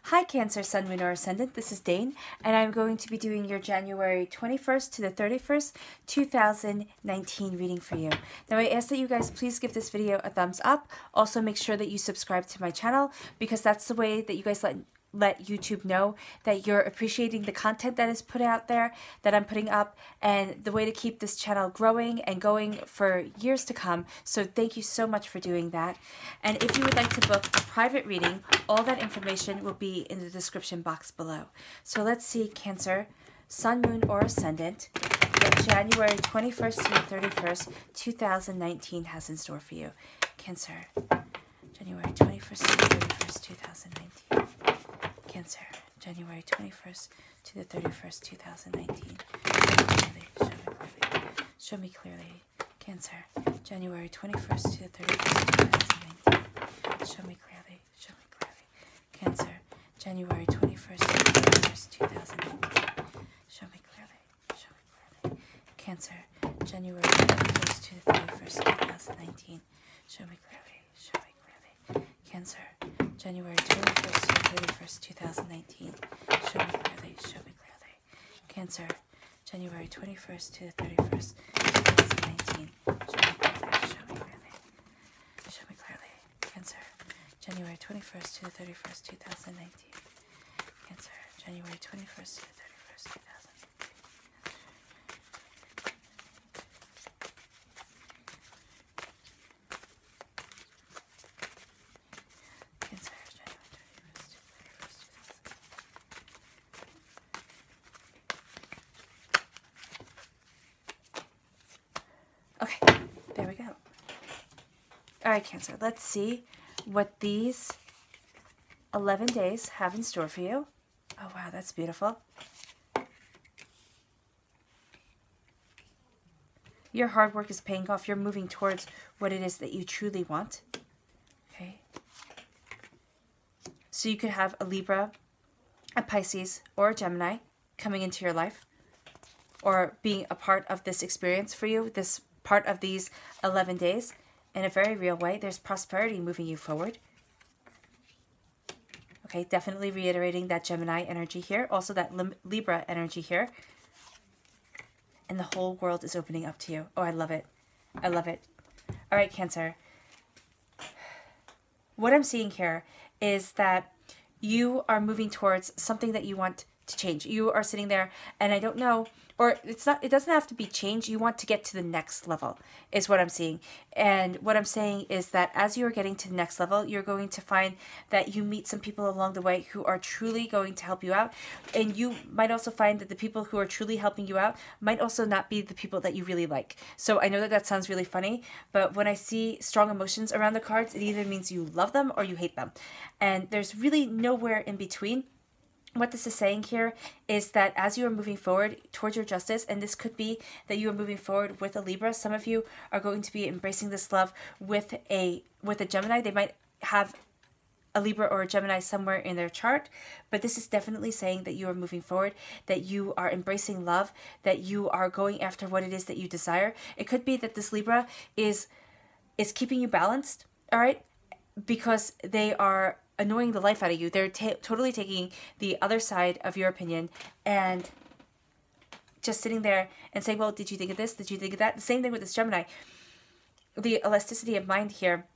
Hi Cancer, Sun, Moon, or Ascendant. This is Dane, and I'm going to be doing your January 21st to the 31st, 2019 reading for you. Now I ask that you guys please give this video a thumbs up. Also make sure that you subscribe to my channel because that's the way that you guys let YouTube know that you're appreciating the content that is put out there, that I'm putting up, and the way to keep this channel growing and going for years to come. So thank you so much for doing that. And if you would like to book a private reading, all that information will be in the description box below. So let's see, Cancer, Sun, Moon, or Ascendant, what January 21st to the 31st, 2019 has in store for you. Cancer, January 21st to the 31st, 2019. Cancer, January 21st to the 31st, 2019. Show me clearly. Cancer, January 21st to the 31st, 2019. Show me clearly. Show me clearly. Cancer, January 21st to the 31st, 2019. Show me clearly. Show me clearly. Cancer, January 21st to the 31st, 2019. Show me clearly. Show me clearly. Cancer, January 21st to the 31st, 2019. Show me clearly, show me clearly. Cancer, January 21st to the 31st, 2019. Show me clearly, show me clearly. Show me clearly. Cancer, January 21st to the 31st, 2019. Cancer, January 21st to the 31st, 2019. Okay, there we go. All right, Cancer, let's see what these 11 days have in store for you. Oh, wow, that's beautiful. Your hard work is paying off. You're moving towards what it is that you truly want. Okay. So you could have a Libra, a Pisces, or a Gemini coming into your life, or being a part of this experience for you, this part of these 11 days in a very real way. There's prosperity moving you forward. Okay, definitely reiterating that Gemini energy here, also that Libra energy here. And the whole world is opening up to you. Oh, I love it. I love it. All right, Cancer. What I'm seeing here is that you are moving towards something that you want to change. You are sitting there, and I don't know, or it doesn't have to be change. You want to get to the next level is what I'm seeing. And what I'm saying is that as you are getting to the next level, you're going to find that you meet some people along the way who are truly going to help you out. And you might also find that the people who are truly helping you out might also not be the people that you really like. So I know that that sounds really funny, but when I see strong emotions around the cards, it either means you love them or you hate them. And there's really nowhere in between. What this is saying here is that as you are moving forward towards your justice, and this could be that you are moving forward with a Libra, some of you are going to be embracing this love with a Gemini. They might have a Libra or a Gemini somewhere in their chart, but this is definitely saying that you are moving forward, that you are embracing love, that you are going after what it is that you desire. It could be that this Libra is keeping you balanced, all right, because they are annoying the life out of you. They're totally taking the other side of your opinion and just sitting there and saying, well, did you think of this? Did you think of that? The same thing with this Gemini. The elasticity of mind here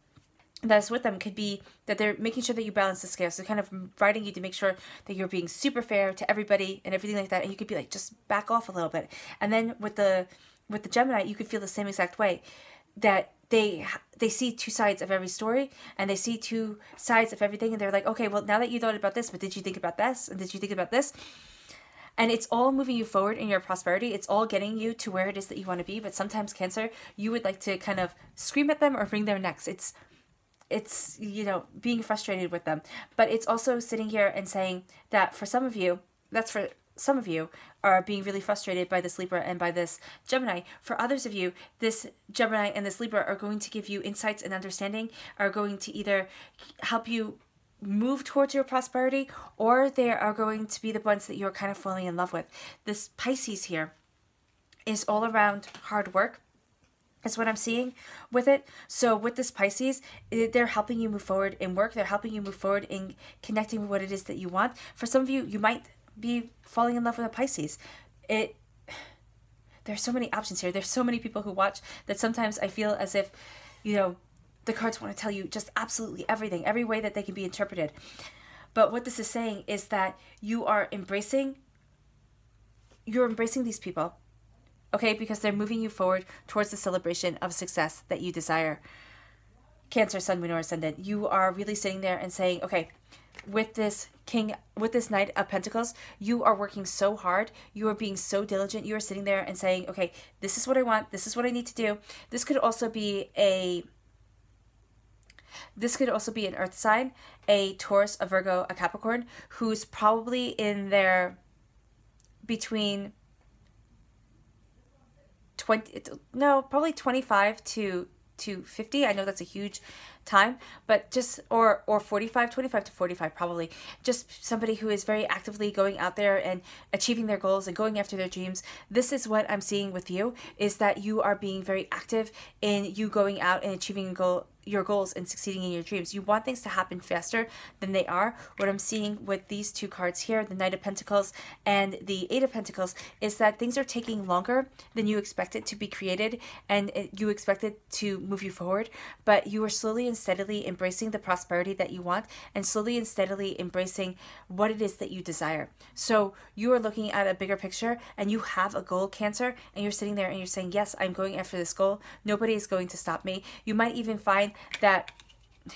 that's with them could be that they're making sure that you balance the scales. So kind of inviting you to make sure that you're being super fair to everybody and everything like that. And you could be like, just back off a little bit. And then with the Gemini, you could feel the same exact way, that they see two sides of every story, and they see two sides of everything, and they're like, okay, well, now that you thought about this, but did you think about this? And did you think about this? And it's all moving you forward in your prosperity. It's all getting you to where it is that you want to be. But sometimes, Cancer, you would like to kind of scream at them or wring their necks. It's you know, being frustrated with them. But it's also sitting here and saying that for some of you, some of you are being really frustrated by this Libra and by this Gemini. For others of you, this Gemini and this Libra are going to give you insights and understanding, are going to either help you move towards your prosperity, or they are going to be the ones that you're kind of falling in love with. This Pisces here is all around hard work. is what I'm seeing with it. So with this Pisces, they're helping you move forward in work. They're helping you move forward in connecting with what it is that you want. For some of you, you might be falling in love with a Pisces. There's so many options here. There's so many people who watch that sometimes I feel as if, the cards want to tell you just absolutely everything, every way that they can be interpreted. But what this is saying is that you're embracing these people, okay? Because they're moving you forward towards the celebration of success that you desire. Cancer, Sun, Moon, or Ascendant, you are really sitting there and saying, okay, with this Knight of Pentacles, you are working so hard. You are being so diligent. You are sitting there and saying, okay, this is what I want. This is what I need to do. This could also be an earth sign, a Taurus, a Virgo, a Capricorn, who's probably in their between 25 to 50. I know that's a huge time, but just or 25 to 45 probably. Just somebody who is very actively going out there and achieving their goals and going after their dreams. This is what I'm seeing with you, is that you are being very active in you going out and achieving your goals and succeeding in your dreams. You want things to happen faster than they are. What I'm seeing with these two cards here, the Knight of Pentacles and the Eight of Pentacles, is that things are taking longer than you expected to be created and you expected to move you forward, but you are slowly and steadily embracing the prosperity that you want and slowly and steadily embracing what it is that you desire. So you are looking at a bigger picture and you have a goal, Cancer, and you're sitting there and you're saying, yes, I'm going after this goal. Nobody is going to stop me. You might even find that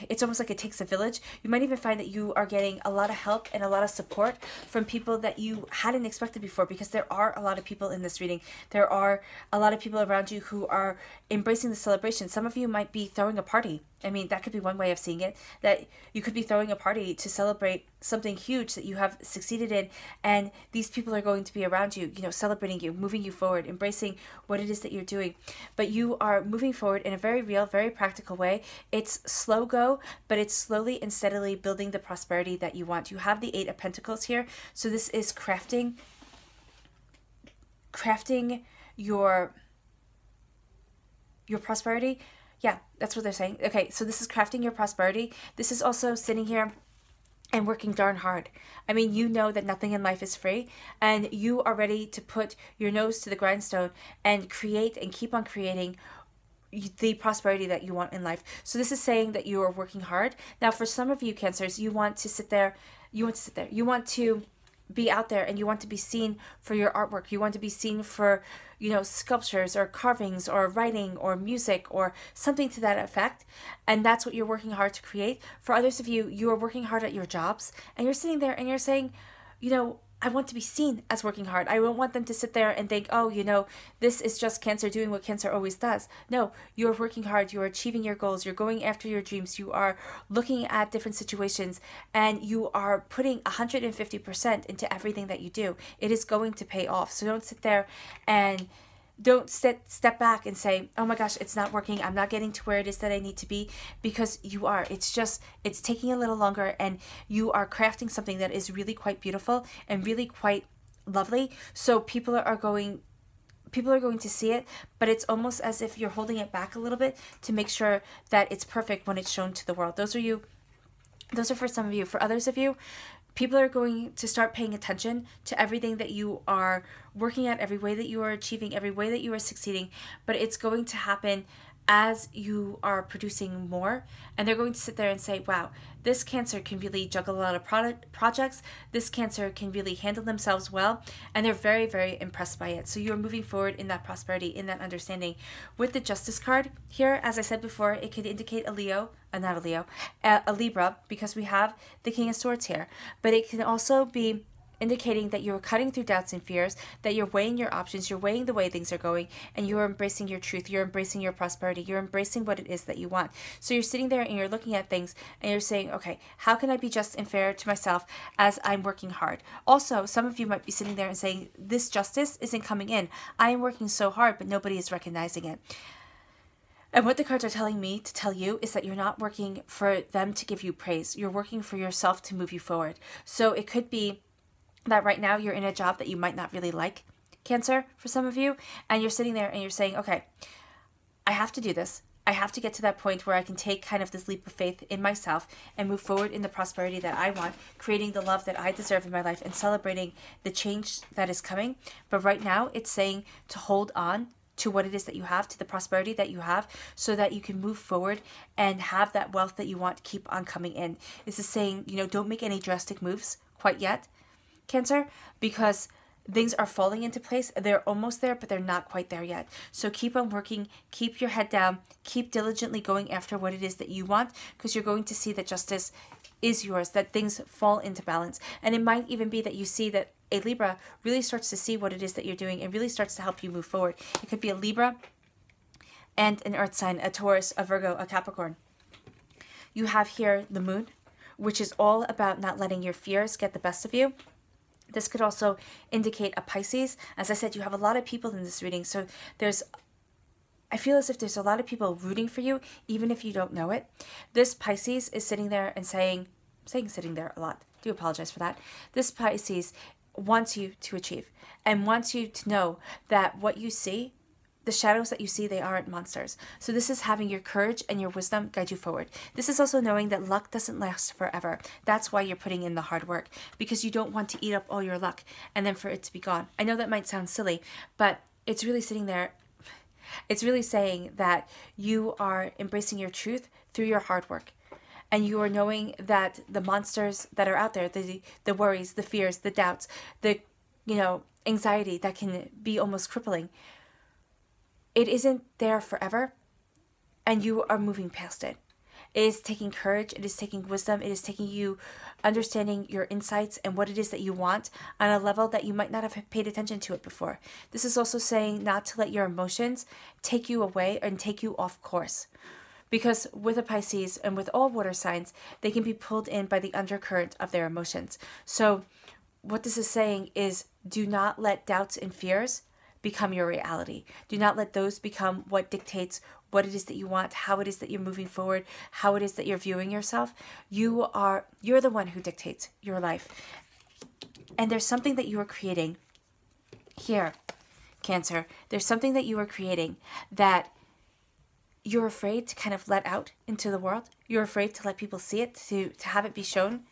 it's almost like it takes a village. You might even find that you are getting a lot of help and a lot of support from people that you hadn't expected before, because there are a lot of people in this reading. There are a lot of people around you who are embracing the celebration. Some of you might be throwing a party. I mean, that could be one way of seeing it, that you could be throwing a party to celebrate something huge that you have succeeded in, and these people are going to be around you, celebrating you, moving you forward, embracing what it is that you're doing. But you are moving forward in a very real, very practical way. It's slow go, but it's slowly and steadily building the prosperity that you want. You have the Eight of Pentacles here, so this is crafting your prosperity. Yeah, that's what they're saying. Okay, so this is crafting your prosperity. This is also sitting here and working darn hard. I mean, you know that nothing in life is free, and you are ready to put your nose to the grindstone and create and keep on creating the prosperity that you want in life. So this is saying that you are working hard. Now, for some of you Cancers, you want to be out there and you want to be seen for your artwork. You want to be seen for, sculptures or carvings or writing or music or something to that effect. And that's what you're working hard to create. For others of you, you are working hard at your jobs and you're sitting there and you're saying, I want to be seen as working hard. I don't want them to sit there and think, oh, this is just Cancer doing what Cancer always does. No, you're working hard. You're achieving your goals. You're going after your dreams. You are looking at different situations and you are putting 150% into everything that you do. It is going to pay off. So don't sit there and don't step back and say, oh my gosh, it's not working. I'm not getting to where it is that I need to be, because you are. It's taking a little longer and you are crafting something that is really quite beautiful and really quite lovely. So people are going to see it, but it's almost as if you're holding it back a little bit to make sure that it's perfect when it's shown to the world. Those are for some of you. For others of you, people are going to start paying attention to everything that you are working at, every way that you are achieving, every way that you are succeeding, but it's going to happen as you are producing more, and they're going to sit there and say, wow, this Cancer can really juggle a lot of projects, this Cancer can really handle themselves well, and they're very, very impressed by it. So you're moving forward in that prosperity, in that understanding. With the Justice card here, as I said before, it could indicate a Libra, because we have the King of Swords here, but it can also be indicating that you're cutting through doubts and fears, that you're weighing your options, you're weighing the way things are going, and you're embracing your truth, you're embracing your prosperity, you're embracing what it is that you want. So you're sitting there and you're looking at things and you're saying, okay, how can I be just and fair to myself as I'm working hard? Also, some of you might be sitting there and saying, this justice isn't coming in. I am working so hard, but nobody is recognizing it. And what the cards are telling me to tell you is that you're not working for them to give you praise. You're working for yourself to move you forward. So it could be that right now you're in a job that you might not really like, Cancer, for some of you, and you're sitting there and you're saying, okay, I have to do this. I have to get to that point where I can take kind of this leap of faith in myself and move forward in the prosperity that I want, creating the love that I deserve in my life and celebrating the change that is coming. But right now, it's saying to hold on to what it is that you have, to the prosperity that you have, so that you can move forward and have that wealth that you want keep on coming in. This is saying, don't make any drastic moves quite yet, Cancer, because things are falling into place. They're almost there, but they're not quite there yet. So keep on working, keep your head down, keep diligently going after what it is that you want, because you're going to see that justice is yours, that things fall into balance. And it might even be that you see that a Libra really starts to see what it is that you're doing and really starts to help you move forward. It could be a Libra and an earth sign, a Taurus, a Virgo, a Capricorn. You have here the moon, which is all about not letting your fears get the best of you. This could also indicate a Pisces. As I said, you have a lot of people in this reading. So I feel as if there's a lot of people rooting for you, even if you don't know it. This Pisces is sitting there and saying sitting there a lot. I do apologize for that. This Pisces wants you to achieve and wants you to know that what you see, the shadows that you see, they aren't monsters. So this is having your courage and your wisdom guide you forward. This is also knowing that luck doesn't last forever. That's why you're putting in the hard work, because you don't want to eat up all your luck and then for it to be gone. I know that might sound silly, but it's really sitting there. It's really saying that you are embracing your truth through your hard work. And you are knowing that the monsters that are out there, the worries, the fears, the doubts, the anxiety that can be almost crippling, it isn't there forever, and you are moving past it. It is taking courage, it is taking wisdom, it is taking you understanding your insights and what it is that you want on a level that you might not have paid attention to it before. This is also saying not to let your emotions take you away and take you off course. Because with a Pisces and with all water signs, they can be pulled in by the undercurrent of their emotions. So what this is saying is, do not let doubts and fears become your reality. Do not let those become what dictates what it is that you want, how it is that you're moving forward, how it is that you're viewing yourself. You're the one who dictates your life. And there's something that you are creating here, Cancer. There's something that you are creating that you're afraid to kind of let out into the world. You're afraid to let people see it, to have it be shown.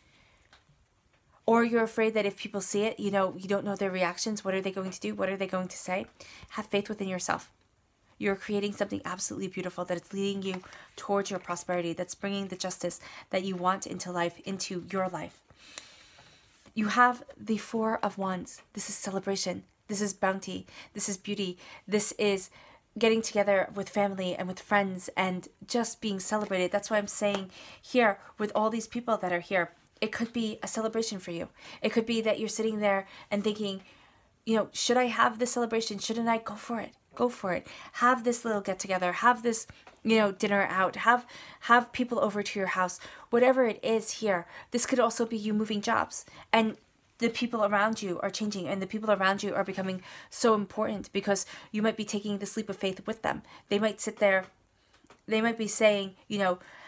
Or you're afraid that if people see it, you don't know their reactions. What are they going to do? What are they going to say? Have faith within yourself. You're creating something absolutely beautiful that is leading you towards your prosperity, that's bringing the justice that you want into life, into your life. You have the Four of Wands. This is celebration. This is bounty. This is beauty. This is getting together with family and with friends and just being celebrated. That's why I'm saying here, with all these people that are here, it could be a celebration for you. It could be that you're sitting there and thinking, should I have this celebration? Shouldn't I? Go for it. Go for it. Have this little get together. Have this, dinner out. Have people over to your house. Whatever it is here, this could also be you moving jobs. And the people around you are changing, and the people around you are becoming so important because you might be taking this leap of faith with them. They might sit there. They might be saying,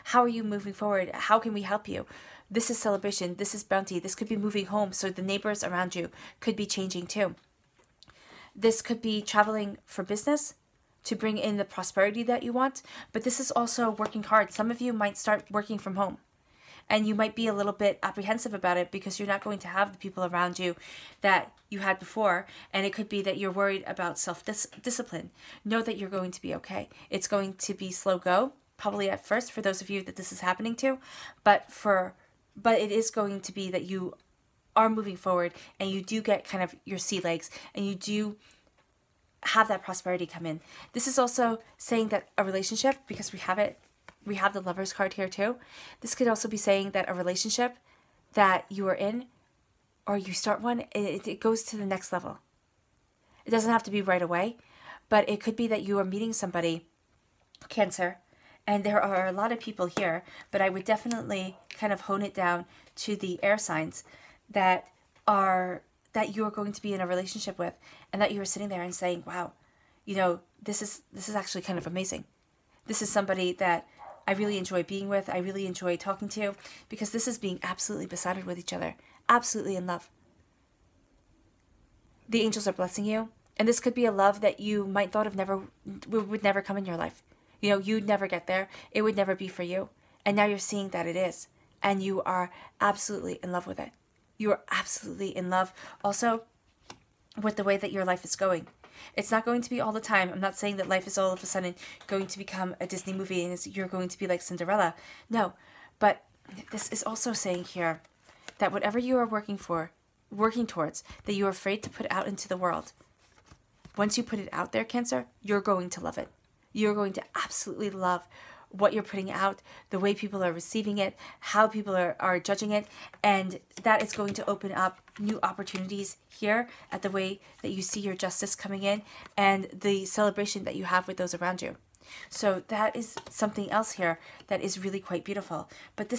how are you moving forward? How can we help you? This is celebration. This is bounty. This could be moving home. So the neighbors around you could be changing too. This could be traveling for business to bring in the prosperity that you want. But this is also working hard. Some of you might start working from home. And you might be a little bit apprehensive about it because you're not going to have the people around you that you had before. And it could be that you're worried about self-discipline. Know that you're going to be okay. It's going to be slow go, probably at first for those of you that this is happening to. But it is going to be that you are moving forward and you do get kind of your sea legs and you do have that prosperity come in. This is also saying that a relationship, because we have the Lovers card here too. This could also be saying that a relationship that you are in or you start one, it goes to the next level. It doesn't have to be right away, but it could be that you are meeting somebody, Cancer, and there are a lot of people here, but I would definitely kind of hone it down to the air signs that you are going to be in a relationship with, and that you are sitting there and saying, wow, this is actually kind of amazing. This is somebody that I really enjoy being with. I really enjoy talking to, because this is being absolutely besotted with each other, absolutely in love. The angels are blessing you, and this could be a love that you might thought of would never come in your life. You know, you'd never get there. It would never be for you. And now you're seeing that it is. And you are absolutely in love with it. You are absolutely in love also with the way that your life is going. It's not going to be all the time. I'm not saying that life is all of a sudden going to become a Disney movie and you're going to be like Cinderella. No, but this is also saying here that whatever you are working towards, that you are afraid to put out into the world, once you put it out there, Cancer, you're going to love it. You're going to absolutely love what you're putting out, the way people are receiving it, how people are judging it, and that is going to open up new opportunities here at the way that you see your justice coming in and the celebration that you have with those around you. So that is something else here that is really quite beautiful. But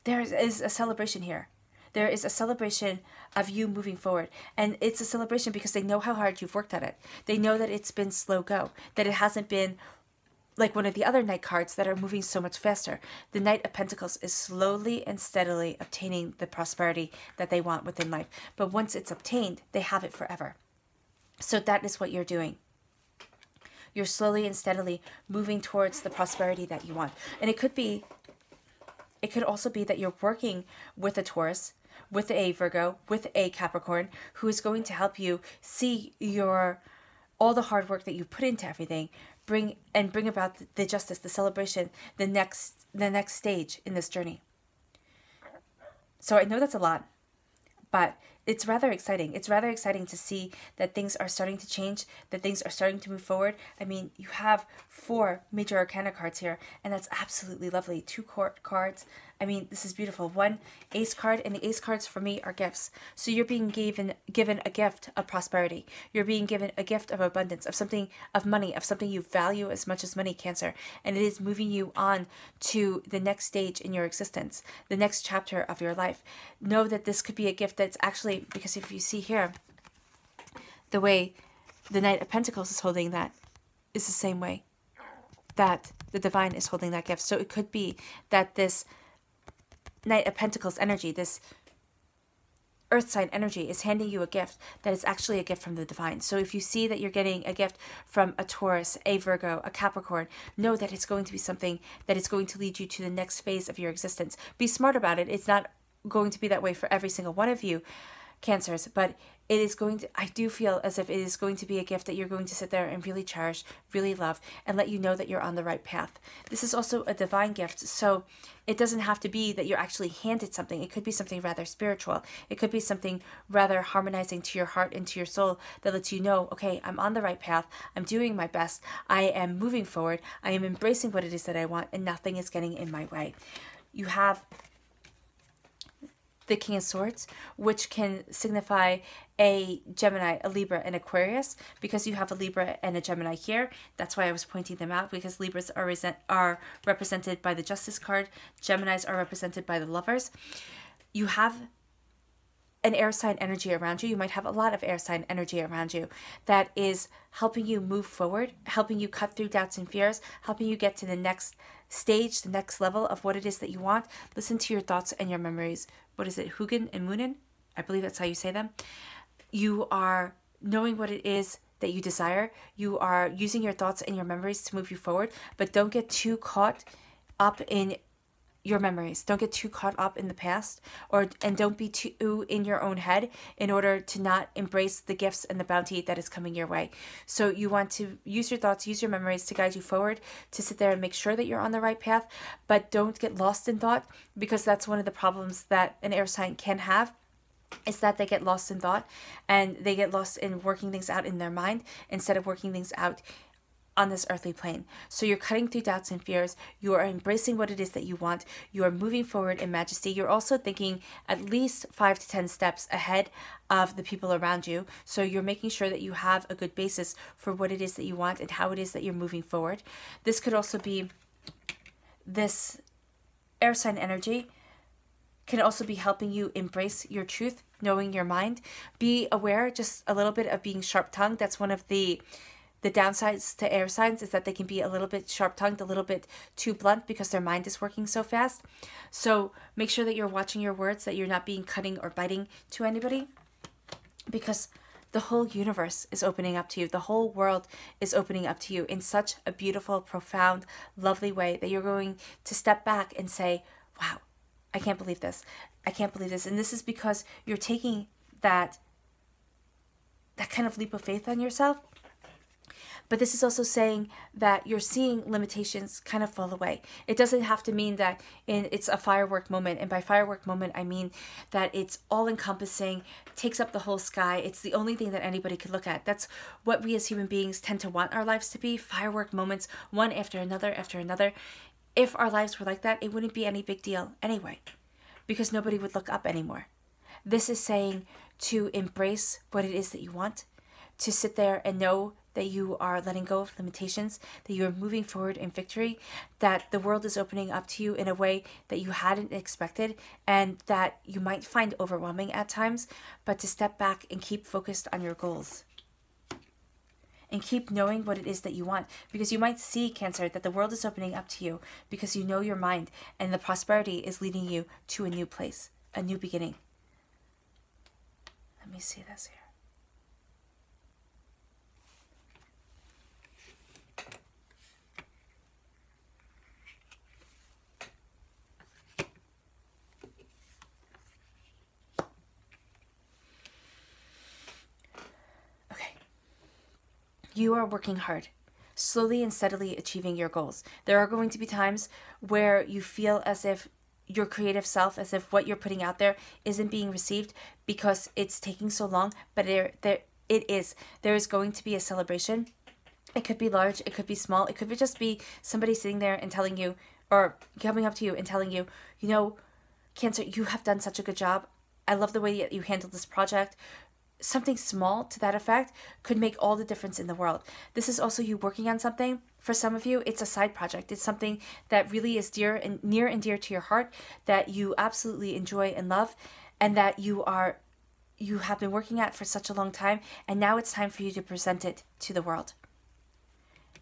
there is a celebration here. There is a celebration of you moving forward. And it's a celebration because they know how hard you've worked at it. They know that it's been slow go, that it hasn't been like one of the other Knight cards that are moving so much faster. The Knight of Pentacles is slowly and steadily obtaining the prosperity that they want within life. But once it's obtained, they have it forever. So that is what you're doing. You're slowly and steadily moving towards the prosperity that you want. And it could also be that you're working with a Taurus, with a Virgo, with a Capricorn, who is going to help you see all the hard work that you put into everything, bring about the justice, the celebration, the next stage in this journey. So I know that's a lot, but it's rather exciting. It's rather exciting to see that things are starting to change, that things are starting to move forward. I mean, you have 4 major arcana cards here, and that's absolutely lovely. 2 court cards. I mean, this is beautiful. 1 ace card, and the ace cards for me are gifts. So you're being given a gift of prosperity. You're being given a gift of abundance, of something, of money, of something you value as much as money, Cancer. And it is moving you on to the next stage in your existence, the next chapter of your life. Know that this could be a gift that's actually, because if you see here, the way the Knight of Pentacles is holding that is the same way that the Divine is holding that gift. So it could be that this Knight of Pentacles energy, this earth sign energy, is handing you a gift that is actually a gift from the Divine. So if you see that you're getting a gift from a Taurus, a Virgo, a Capricorn, know that it's going to be something that is going to lead you to the next phase of your existence. Be smart about it. It's not going to be that way for every single one of you, Cancers, but it is going to, I do feel as if it is going to be a gift that you're going to sit there and really cherish, really love, and let you know that you're on the right path. This is also a divine gift, so it doesn't have to be that you're actually handed something. It could be something rather spiritual. It could be something rather harmonizing to your heart and to your soul that lets you know, okay, I'm on the right path. I'm doing my best. I am moving forward. I am embracing what it is that I want, and nothing is getting in my way. You have the King of Swords, which can signify a Gemini, a Libra, and Aquarius. Because you have a Libra and a Gemini here, that's why I was pointing them out, because Libras are represented by the Justice card. Geminis are represented by the Lovers. You have an air sign energy around you. You might have a lot of air sign energy around you that is helping you move forward, helping you cut through doubts and fears, helping you get to the next stage, the next level of what it is that you want. Listen to your thoughts and your memories. What is it? Hugin and Moonin? I believe that's how you say them. You are knowing what it is that you desire. You are using your thoughts and your memories to move you forward, but don't get too caught up in your memories. Don't get too caught up in the past, and don't be too in your own head in order to not embrace the gifts and the bounty that is coming your way. So you want to use your thoughts, use your memories to guide you forward, to sit there and make sure that you're on the right path, but don't get lost in thought, because that's one of the problems that an air sign can have, is that they get lost in thought and they get lost in working things out in their mind instead of working things out on this earthly plane. So you're cutting through doubts and fears. You are embracing what it is that you want. You are moving forward in majesty. You're also thinking at least 5 to 10 steps ahead of the people around you. So you're making sure that you have a good basis for what it is that you want and how it is that you're moving forward. This could also be, this air sign energy can also be helping you embrace your truth, knowing your mind. Be aware just a little bit of being sharp-tongued. That's one of the downsides to air signs, is that they can be a little bit sharp-tongued, a little bit too blunt, because their mind is working so fast. So make sure that you're watching your words, that you're not being cutting or biting to anybody, because the whole universe is opening up to you. The whole world is opening up to you in such a beautiful, profound, lovely way that you're going to step back and say, wow, I can't believe this. I can't believe this. And this is because you're taking that kind of leap of faith on yourself. But this is also saying that you're seeing limitations kind of fall away. It doesn't have to mean that it's a firework moment. And by firework moment, I mean that it's all encompassing, takes up the whole sky. It's the only thing that anybody could look at. That's what we as human beings tend to want our lives to be. Firework moments, one after another after another. If our lives were like that, it wouldn't be any big deal anyway, because nobody would look up anymore. This is saying to embrace what it is that you want, to sit there and know that you are letting go of limitations, that you are moving forward in victory, that the world is opening up to you in a way that you hadn't expected, and that you might find overwhelming at times, but to step back and keep focused on your goals. And keep knowing what it is that you want. Because you might see, Cancer, that the world is opening up to you because you know your mind, and the prosperity is leading you to a new place, a new beginning. Let me see this here. You are working hard, slowly and steadily achieving your goals. There are going to be times where you feel as if your creative self, as if what you're putting out there isn't being received because it's taking so long, but it is. There is going to be a celebration. It could be large, it could be small, it could just be somebody sitting there and telling you, or coming up to you and telling you, you know, Cancer, you have done such a good job. I love the way that you handled this project. Something small to that effect could make all the difference in the world. This is also you working on something. For some of you, it's a side project. It's something that really is near and dear to your heart, that you absolutely enjoy and love, and that you have been working at for such a long time, and now it's time for you to present it to the world.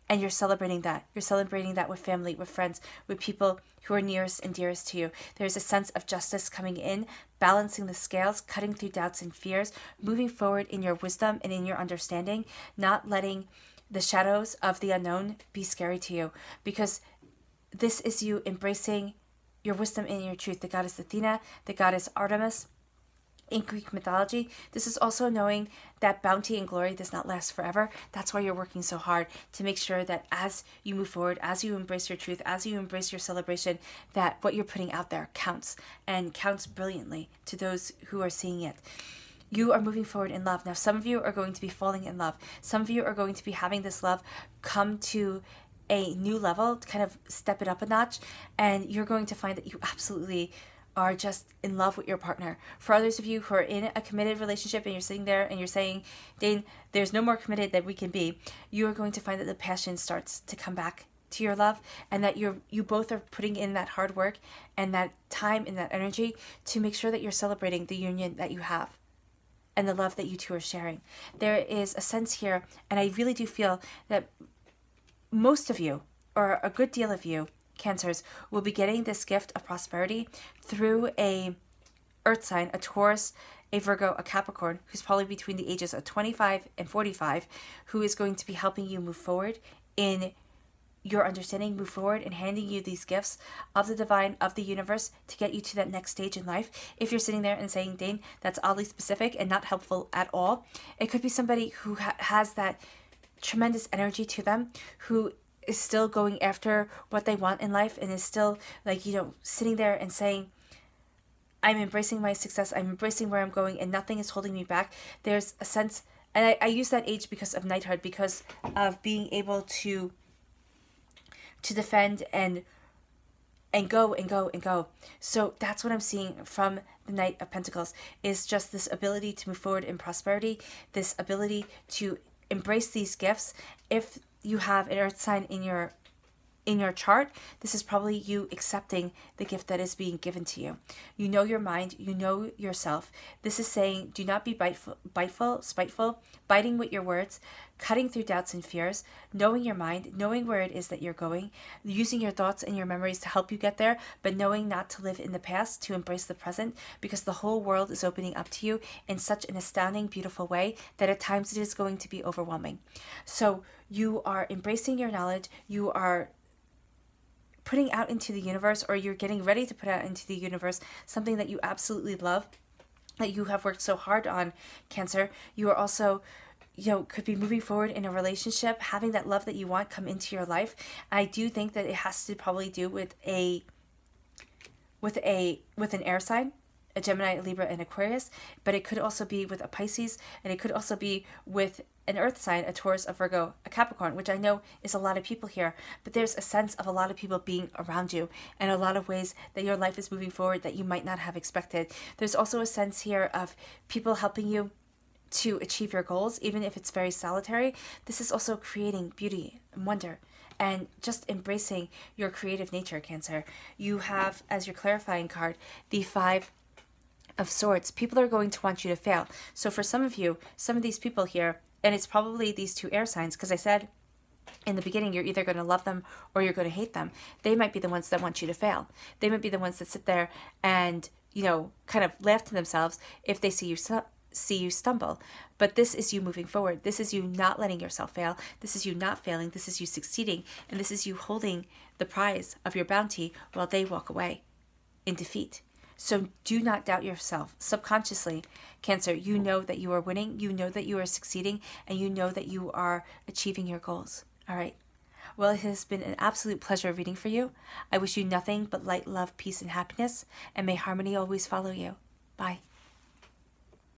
And you're celebrating that. You're celebrating that with family, with friends, with people who are nearest and dearest to you. There's a sense of justice coming in, balancing the scales, cutting through doubts and fears, moving forward in your wisdom and in your understanding, not letting the shadows of the unknown be scary to you. Because this is you embracing your wisdom and your truth. The goddess Athena, the goddess Artemis. In Greek mythology, this is also knowing that bounty and glory does not last forever. That's why you're working so hard to make sure that as you move forward, as you embrace your truth, as you embrace your celebration, that what you're putting out there counts, and counts brilliantly to those who are seeing it. You are moving forward in love. Now, some of you are going to be falling in love. Some of you are going to be having this love come to a new level, to kind of step it up a notch, and you're going to find that you absolutely are just in love with your partner. For others of you who are in a committed relationship and you're sitting there and you're saying, Dane, there's no more committed than we can be, you are going to find that the passion starts to come back to your love, and that you both are putting in that hard work and that time and that energy to make sure that you're celebrating the union that you have and the love that you two are sharing. There is a sense here, and I really do feel that most of you, or a good deal of you, Cancers, will be getting this gift of prosperity through a earth sign, a Taurus, a Virgo, a Capricorn, who's probably between the ages of 25 and 45, who is going to be helping you move forward in your understanding, move forward in handing you these gifts of the divine, of the universe, to get you to that next stage in life. If you're sitting there and saying, Dane, that's oddly specific and not helpful at all, it could be somebody who has that tremendous energy to them, who is still going after what they want in life, and is still, like, you know, sitting there and saying, I'm embracing my success, I'm embracing where I'm going, and nothing is holding me back. There's a sense, and I use that age because of knighthood, because of being able to defend and go and go and go. So that's what I'm seeing from the Knight of Pentacles, is just this ability to move forward in prosperity, this ability to embrace these gifts. If you have an earth sign in your in your chart, this is probably you accepting the gift that is being given to you. You know your mind, you know yourself. This is saying, do not be spiteful, biting with your words, cutting through doubts and fears, knowing your mind, knowing where it is that you're going, using your thoughts and your memories to help you get there, but knowing not to live in the past, to embrace the present, because the whole world is opening up to you in such an astounding, beautiful way that at times it is going to be overwhelming. So you are embracing your knowledge, you are putting out into the universe, or you're getting ready to put out into the universe something that you absolutely love, that you have worked so hard on, Cancer. You are also, could be moving forward in a relationship, having that love that you want come into your life. I do think that it has to probably do with an air sign, a Gemini, a Libra, and Aquarius, but it could also be with a Pisces, and it could also be with an earth sign, a Taurus, a Virgo, a Capricorn, which I know is a lot of people here, but there's a sense of a lot of people being around you and a lot of ways that your life is moving forward that you might not have expected. There's also a sense here of people helping you to achieve your goals, even if it's very solitary. This is also creating beauty and wonder and just embracing your creative nature, Cancer. You have, as your clarifying card, the Five of Swords. People are going to want you to fail. So for some of you, some of these people here, and it's probably these two air signs, because I said in the beginning, you're either going to love them or you're going to hate them. They might be the ones that want you to fail. They might be the ones that sit there and, kind of laugh to themselves if they see you stumble. But this is you moving forward. This is you not letting yourself fail. This is you not failing. This is you succeeding. And this is you holding the prize of your bounty while they walk away in defeat. So do not doubt yourself. Subconsciously, Cancer, you know that you are winning, you know that you are succeeding, and you know that you are achieving your goals. All right. Well, it has been an absolute pleasure reading for you. I wish you nothing but light, love, peace, and happiness, and may harmony always follow you. Bye.